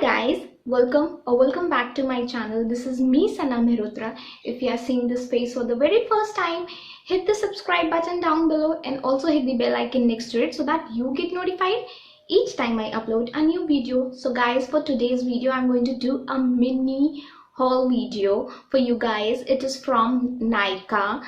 guys, welcome back to my channel. This is me, Sana Mehrotra. If you are seeing this face for the very first time, hit the subscribe button down below and also hit the bell icon next to it so that you get notified each time I upload a new video. So guys, for today's video I'm going to do a mini haul video for you guys. It is from Nykaa.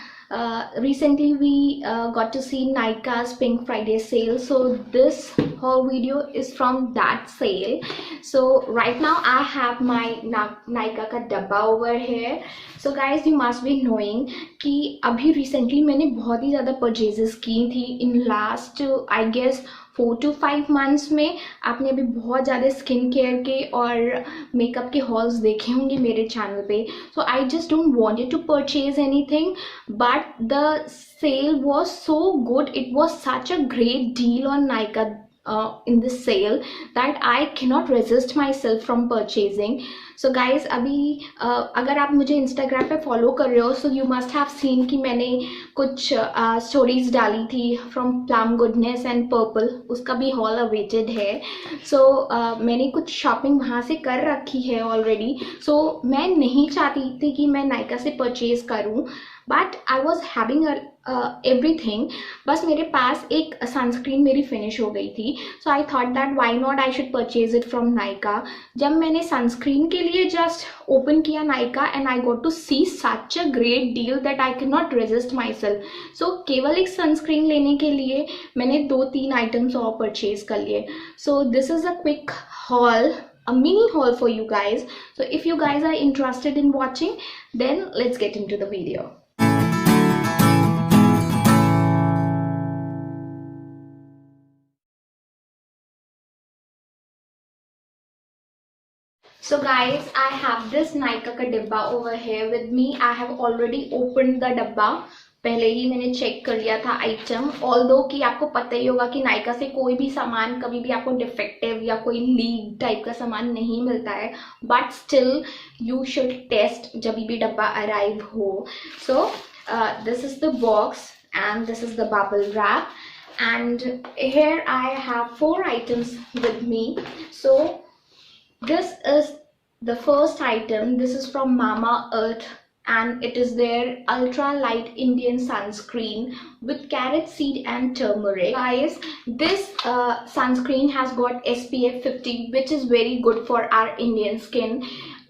Recently we got to see Nykaa's Pink Friday sale, so this haul video is from that sale. So right now I have my Nykaa का डब्बा over here. So guys, you must be knowing कि अभी recently मैंने बहुत ही ज़्यादा purchases की थी in last I guess 4 to 5 months में. आपने अभी बहुत ज़्यादा स्किन केयर के और मेकअप के हॉल्स देखे होंगे मेरे चैनल पे. So I just don't wanted to purchase anything, but the sale was so good. It was such a great deal on Nykaa in this sale that I cannot resist myself from purchasing. So guys, अभी अगर आप मुझे Instagram पे follow कर रहे हो, so you must have seen कि मैंने कुछ स्टोरीज डाली थी from plum goodness and purple. उसका भी हॉल अवेटेड है. सो मैंने कुछ शॉपिंग वहाँ से कर रखी है ऑलरेडी. सो मैं नहीं चाहती थी कि मैं Nykaa से परचेज करूँ, but I was having everything. बस मेरे पास एक सनस्क्रीन मेरी फिनिश हो गई थी. So I thought that why not I should purchase it from Nykaa. जब मैंने सनस्क्रीन के लिए जस्ट ओपन किया Nykaa and I got to see such a great deal that I can not resist myself. So केवल एक sunscreen लेने के लिए मैंने 2-3 आइटम्स और परचेज कर लिए. So this is a quick hall, a mini haul for you guys. So if you guys are interested in watching, then let's get into the video. So guys, I have this Nykaa का डिब्बा over here with me. I have already opened the डब्बा. पहले ही मैंने check कर लिया था item. Although कि आपको पता ही होगा कि Nykaa से कोई भी सामान कभी भी आपको डिफेक्टिव या कोई लीक टाइप का सामान नहीं मिलता है, but still you should test जब भी डब्बा अराइव हो. So this is the box and this is the bubble wrap, and here I have 4 items with me. So this is the first item. This is from Mamaearth and it is their ultra light Indian sunscreen with carrot seed and turmeric. Guys, this sunscreen has got SPF 50, which is very good for our Indian skin.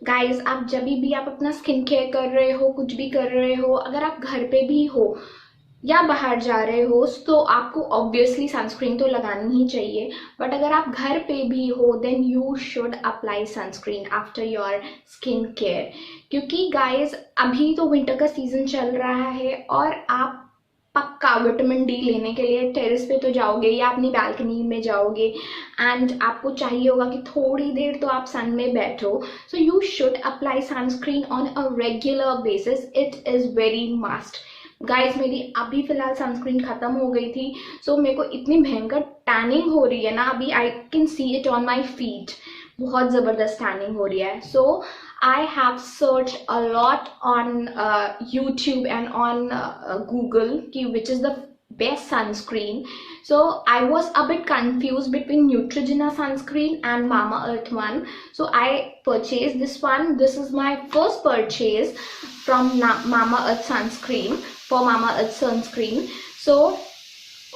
Guys, आप जब भी आप अपना skin care कर रहे हो, कुछ भी कर रहे हो, अगर आप घर पे भी हो या बाहर जा रहे हो, तो आपको ऑब्वियसली सनस्क्रीन तो लगानी ही चाहिए. बट अगर आप घर पे भी हो, then you should apply sunscreen after your skin care. क्योंकि गाइज अभी तो विंटर का सीजन चल रहा है और आप पक्का विटामिन डी लेने के लिए टेरेस पे तो जाओगे या अपनी बैल्कनी में जाओगे एंड आपको चाहिए होगा कि थोड़ी देर तो आप सन में बैठो. So you should apply sunscreen on a regular basis. It is very must. Guys, मेरी अभी फिलहाल सनस्क्रीन खत्म हो गई थी. सो मेरे को इतनी भयंकर टैनिंग हो रही है ना, अभी I can see it on my feet. बहुत ज़बरदस्त टैनिंग हो रही है. सो I have searched a lot on YouTube and on Google which is the best sunscreen. So I was a bit confused between Neutrogena sunscreen and Mamaearth one. So I purchased this one. This is my first purchase from Mamaearth sunscreen, for Mamaearth sunscreen. So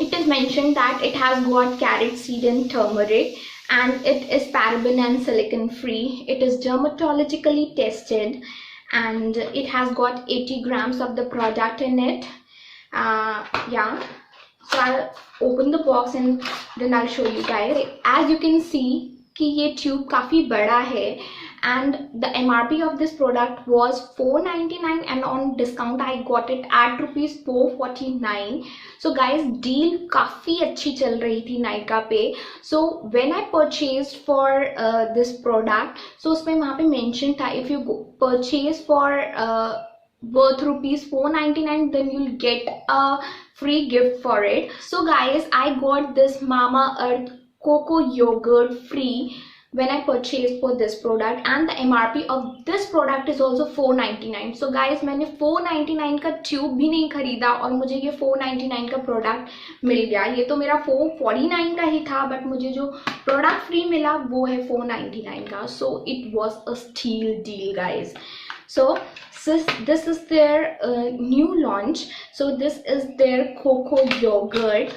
it is mentioned that it has got carrot seed and turmeric, and it is paraben and silicon free. It is dermatologically tested and it has got 80 grams of the product in it. Yeah, so I'll open the box and then I'll show you guys. As you can see कि ये tube काफ़ी बड़ा है and the MRP of this product was $499 and on discount I got it at ₹449. So guys, deal काफ़ी अच्छी चल रही थी Nykaa पे. So when I purchased for this product, so उसमें वहाँ पे mention था if you purchase for worth ₹499 then you'll get a free gift for it. So guys, I got this Mamaearth cocoa yogurt free when I purchased for this product, and the MRP of this product is also 499. So guys, मैंने 499 का tube भी नहीं खरीदा और मुझे ये 499 का product मिल गया. ये तो मेरा 449 का ही था, बट मुझे जो प्रोडक्ट फ्री मिला वो है 499 का. So it was a steal deal guys. So this is their new launch. So this is their cocoa yogurt.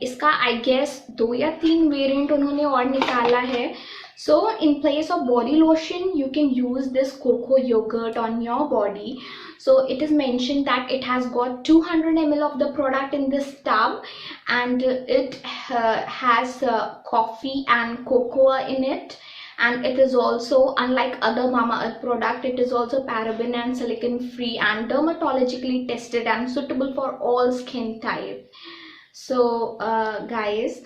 इसका I guess 2 या 3 वेरिएंट उन्होंने और निकाला है. So in place of body lotion, you can use this cocoa yogurt on your body. So it is mentioned that it has got 200 ml of the product in this tub, and it has coffee and cocoa in it. And it is also, unlike other Mamaearth product, it is also paraben and silicone free and dermatologically tested and suitable for all skin type. So guys,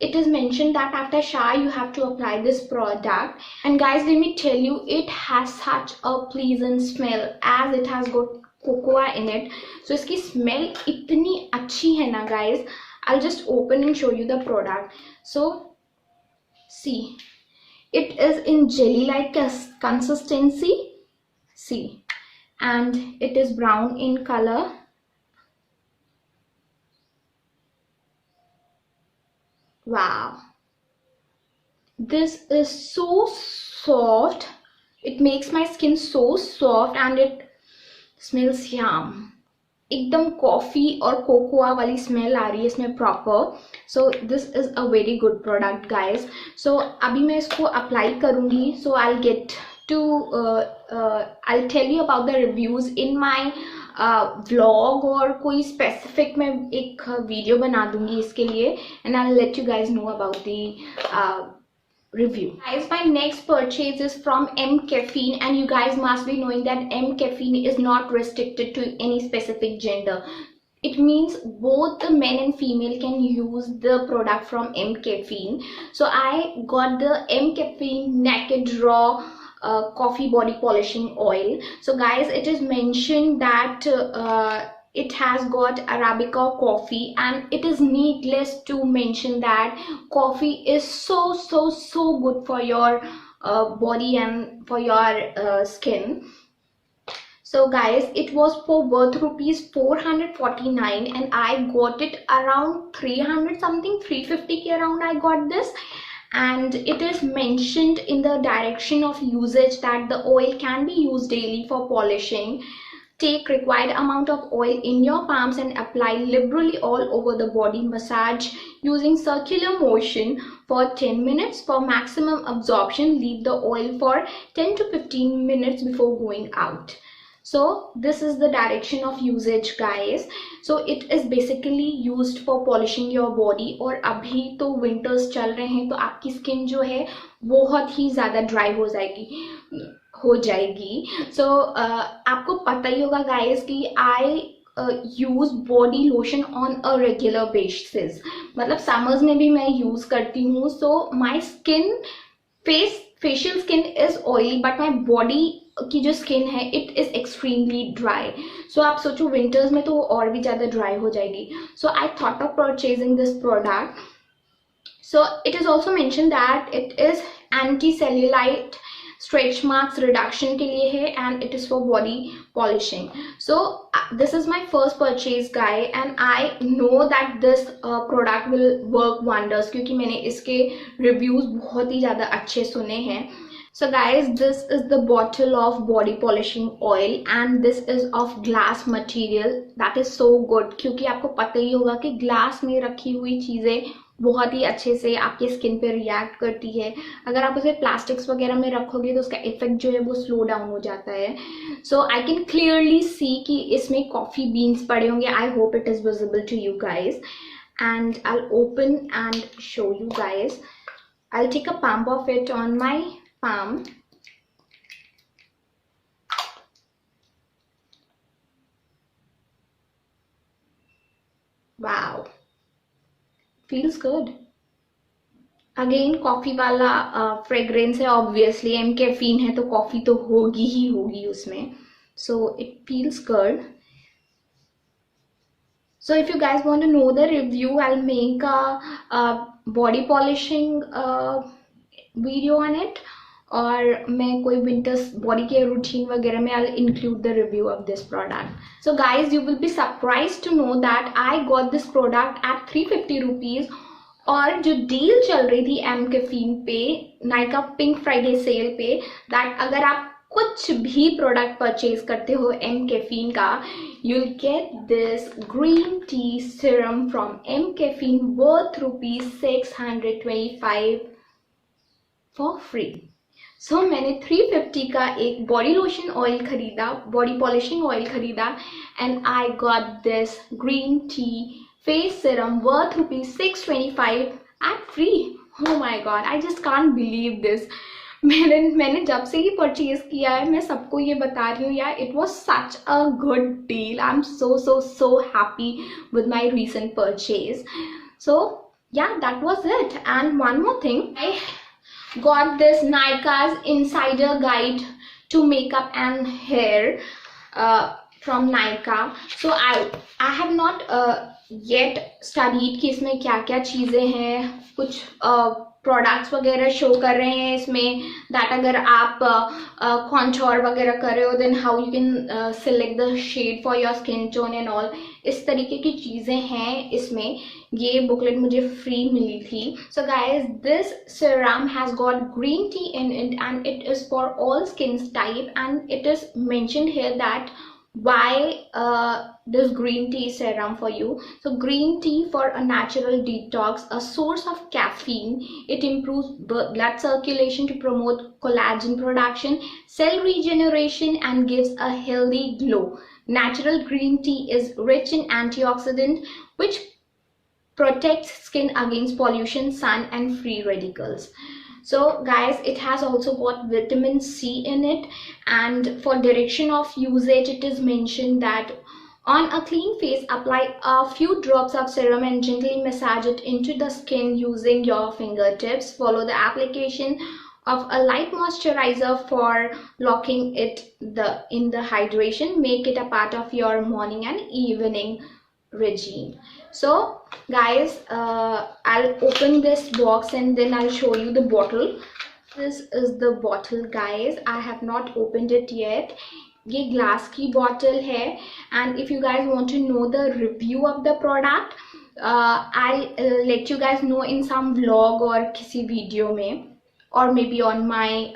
it is mentioned that after shower you have to apply this product, and guys, let me tell you, it has such a pleasant smell as it has got cocoa in it. So इसकी smell इतनी अच्छी है ना guys. I'll just open and show you the product. So see, it is in jelly like consistency, see, and it is brown in color. Wow, this is so soft. It makes my skin so soft and it smells yum. एकदम coffee और cocoa वाली smell आ रही है इसमें proper. So this is a very good product guys. So अभी मैं इसको अप्लाई करूँगी. So I get to I tell you about the reviews in my vlog, और कोई स्पेसिफिक मैं एक वीडियो बना दूंगी इसके लिए, and I let you guys know about the review. Guys, my next purchase is from M Caffeine, and you guys must be knowing that M Caffeine is not restricted to any specific gender. It means both the men and female can use the product from M Caffeine. So I got the M Caffeine Naked Raw coffee body polishing oil. So guys, it is mentioned that it has got Arabica coffee, and it is needless to mention that coffee is so good for your body and for your skin. So guys, it was for worth rupees 449, and I got it around 300 something, 350 k around I got this. And it is mentioned in the direction of usage that the oil can be used daily for polishing. Take required amount of oil in your palms and apply liberally all over the body. Massage using circular motion for 10 minutes for maximum absorption. Leave the oil for 10 to 15 minutes before going out. So this is the direction of usage guys. So it is basically used for polishing your body. और अभी तो winters चल रहे हैं, तो आपकी skin जो है बहुत ही ज़्यादा dry हो जाएगी. So आपको पता ही होगा guys कि I use body lotion on a regular basis. मतलब summers में भी मैं use करती हूँ. So my skin, facial skin is oily, but my body की जो skin है it is extremely dry. So आप सोचो winters में तो और भी ज़्यादा dry हो जाएगी. So I thought of purchasing this product. So it is also mentioned that it is anti-cellulite, stretch marks reduction के लिए है, and it is for body polishing. So this is my first purchase guy, and I know that this product will work wonders क्योंकि मैंने इसके reviews बहुत ही ज़्यादा अच्छे सुने हैं. So guys, this is the bottle of body polishing oil, and this is of glass material. That is so good क्योंकि आपको पता ही होगा कि glass में रखी हुई चीज़ें बहुत ही अच्छे से आपके स्किन पे रिएक्ट करती है. अगर आप उसे प्लास्टिक्स वगैरह में रखोगे तो उसका इफेक्ट जो है वो स्लो डाउन हो जाता है. सो आई कैन क्लियरली सी कि इसमें कॉफ़ी बीन्स पड़े होंगे. I hope it is visible to you guys, and I will open and show you guys. I will take a pump of it on my palm. Wow, feels good. Again coffee वाला fragrance है. Obviously mCaffeine है तो coffee तो होगी ही होगी उसमें. So it feels good. So if you guys want to know the review, I'll make a body polishing video on it, और मैं कोई विंटर्स बॉडी केयर रूटीन वगैरह में I include the review of this product. So guys, you will be surprise to know that I got this product at 350 rupees. और जो deal चल रही थी एम कैफीन पे, नाइका पिंक फ्राइडे सेल पे, that अगर आप कुछ भी प्रोडक्ट परचेज करते हो एम कैफीन का, you will get this green T serum from mCaffeine worth ₹625 for free. So मैंने 350 का एक बॉडी लोशन ऑयल खरीदा, बॉडी पॉलिशिंग ऑयल खरीदा, and I got this green tea face serum worth ₹625 at free. Oh my god, I just can't believe this. मैंने जब से ही purchase किया है, मैं सबको ये बता रही हूँ यार, it was such a good deal. I am so happy with my recent purchase. So yeah, that was it. And one more thing, I got this Nyka's Insider Guide to Makeup and Hair from Nyka. So I have not yet studied कि इसमें क्या क्या चीज़ें हैं. कुछ products वगैरह show कर रहे हैं इसमें, दैट अगर आप कॉन्टोर वगैरह कर रहे हो, then how you can select the shade for your skin tone and all. इस तरीके की चीज़ें हैं इसमें. ये बुकलेट मुझे फ्री मिली थी. So guys, this serum has got green tea in it and it is for all skin type, and it is mentioned here that why this green tea serum for you. So green tea for a natural detox, a source of caffeine. It improves blood circulation to promote collagen production, cell regeneration, and gives a healthy glow. Natural green tea is rich in antioxidant which protects skin against pollution, sun, and free radicals. So guys, it has also got vitamin C in it, and for direction of usage, it is mentioned that on a clean face, apply a few drops of serum and gently massage it into the skin using your fingertips. Follow the application of a light moisturizer for locking it in the hydration. Make it a part of your morning and evening regime. So guys, I'll open this box and then I'll show you the bottle. This is the bottle guys. I have not opened it yet. ये glass की bottle है, and if you guys want to know the review of the product, I'll let you guys know in some vlog or किसी video में, or maybe on my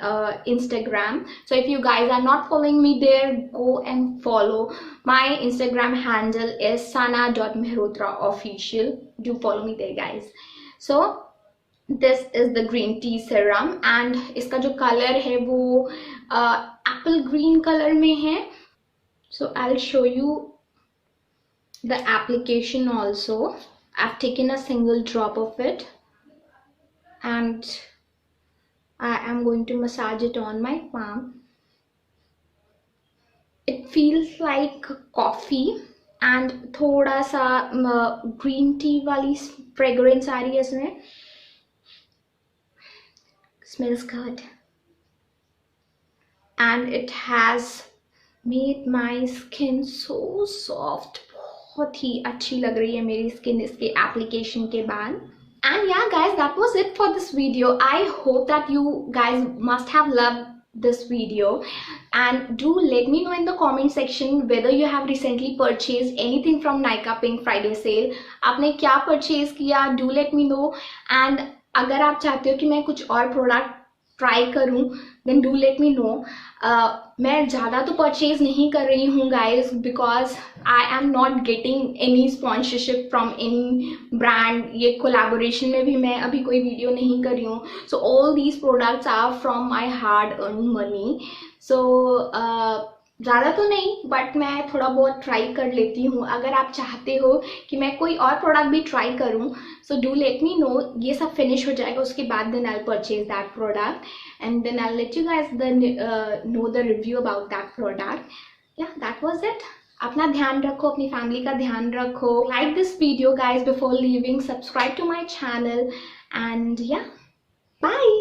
Instagram. So if you guys are not following me there, go and follow. My Instagram handle is sana.mehrotraofficial. Do follow me there guys. So this is the green tea serum, and इसका जो color है वो apple green color में है. So I'll show you the application also. I've taken a single drop of it and I am going to massage it on my palm. It feels like coffee and थोड़ा सा green tea वाली fragrance आ रही है इसमें. Smells good. And it has made my skin so soft. बहुत ही अच्छी लग रही है मेरी skin इसके application के बाद. And yeah guys, that was it for this video. I hope that you guys must have loved this video, and do let me know in the comment section whether you have recently purchased anything from Nyka Pink Friday sale. आपने क्या purchase किया? Do let me know. And अगर आप चाहते हो कि मैं कुछ और product ट्राई करूँ, then do let me know. मैं ज़्यादा तो परचेज नहीं कर रही हूँ guys, because I am not getting any sponsorship from any brand. ये कोलैबोरेशन में भी मैं अभी कोई वीडियो नहीं कर रही हूँ. So all these products are from my hard earned money. So ज़्यादा तो नहीं, बट मैं थोड़ा बहुत ट्राई कर लेती हूँ. अगर आप चाहते हो कि मैं कोई और प्रोडक्ट भी ट्राई करूँ, so do let me know. ये सब फिनिश हो जाएगा, उसके बाद then I purchase that product, and then I let you guys know the review about that product. Yeah that was it. अपना ध्यान रखो, अपनी फैमिली का ध्यान रखो. Like this video guys before leaving, subscribe to my channel, and yeah bye.